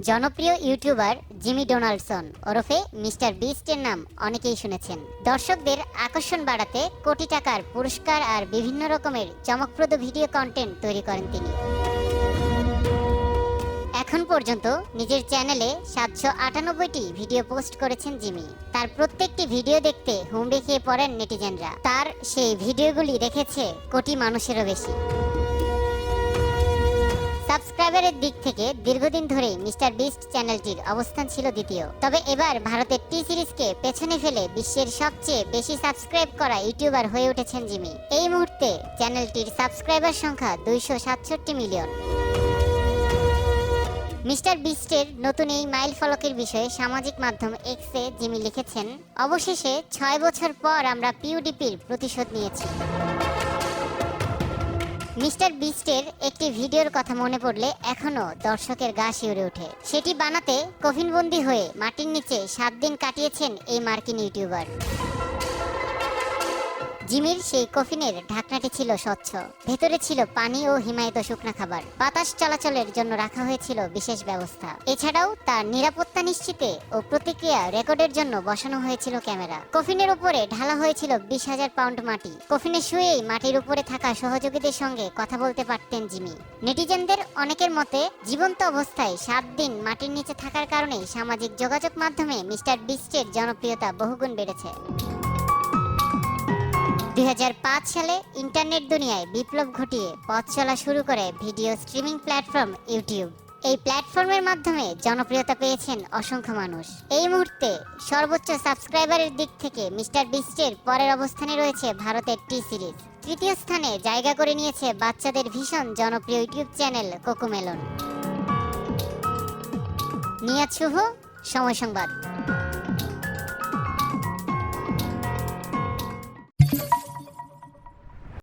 জনপ্রিয় YouTuber Jimmy Donaldson ওরফে mister বিস্টের নাম অনেকেই শুনেছেন। দর্শকদের আকর্ষণ বাড়াতে কোটি টাকার পুরস্কার আর বিভিন্ন রকমের চমকপ্রদ ভিডিও কন্টেন্ট তৈরি করেন তিনি। এখন পর্যন্ত নিজের চ্যানেলে 798টি ভিডিও পোস্ট করেছেন জিমি। তার প্রত্যেকটি ভিডিও দেখতে হুমড়ি খেয়ে পড়েন নেটিজেনরা। তার সেই ভিডিওগুলি দেখেছে কোটি মানুষেরও বেশি। সাবস্ক্রাইবারের দিক থেকে দীর্ঘদিন ধরে মিস্টার বিস্ট চ্যানেলটির অবস্থান ছিল দ্বিতীয়। তবে এবার ভারতের টি সিরিজকে পেছনে ফেলে বিশ্বের সবচেয়ে বেশি সাবস্ক্রাইব করা ইউটিউবার হয়ে উঠেছেন জিমি। এই মুহূর্তে চ্যানেলটির সাবস্ক্রাইবার সংখ্যা 267 মিলিয়ন। মিস্টার বিস্টের নতুন এই মাইল ফলকের বিষয়ে সামাজিক মাধ্যম এক্সে জিমি লিখেছেন, অবশেষে 6 বছর পর আমরা পিউডিপির প্রতিশোধ নিয়েছি। মিস্টার বিস্টের একটি ভিডিওর কথা মনে পড়লে এখনো দর্শকের গা শিউরে ওঠে। সেটি বানাতে কফিনবন্দি হয়ে মাটির নিচে 7 দিন কাটিয়েছেন এই মার্কিন ইউটিউবার। জিমির সেই কফিনের ঢাকনাটি ছিল স্বচ্ছ, ভেতরে ছিল পানি ও হিমায়িত শুকনা খাবার। বাতাস চলাচলের জন্য রাখা হয়েছিল বিশেষ ব্যবস্থা। এছাড়াও তার নিরাপত্তা নিশ্চিতে ও প্রতিক্রিয়া রেকর্ডের জন্য বসানো হয়েছিল ক্যামেরা। কফিনের উপরে ঢালা হয়েছিল 20,000 পাউন্ড মাটি। কফিনে শুয়েই মাটির উপরে থাকা সহযোগীদের সঙ্গে কথা বলতে পারতেন জিমি। নেটিজেনদের অনেকের মতে জীবন্ত অবস্থায় 7 দিন মাটির নিচে থাকার কারণেই সামাজিক যোগাযোগ মাধ্যমে মিস্টার বিস্টের জনপ্রিয়তা বহুগুণ বেড়েছে। 2005 সালে ইন্টারনেট দুনিয়ায় বিপ্লব ঘটিয়ে পথ চলা শুরু করে ভিডিও স্ট্রিমিং প্ল্যাটফর্ম ইউটিউব। এই প্ল্যাটফর্মের মাধ্যমে জনপ্রিয়তা পেয়েছেন অসংখ্য মানুষ। এই মুহূর্তে সর্বোচ্চ সাবস্ক্রাইবারের দিক থেকে মিস্টার বিস্টের পরের অবস্থানে রয়েছে ভারতের টি সিরিজ। তৃতীয় স্থানে জায়গা করে নিয়েছে বাচ্চাদের ভীষণ জনপ্রিয় ইউটিউব চ্যানেল কোকোমেলন। নিয়াজ শুভ, সময় সংবাদ।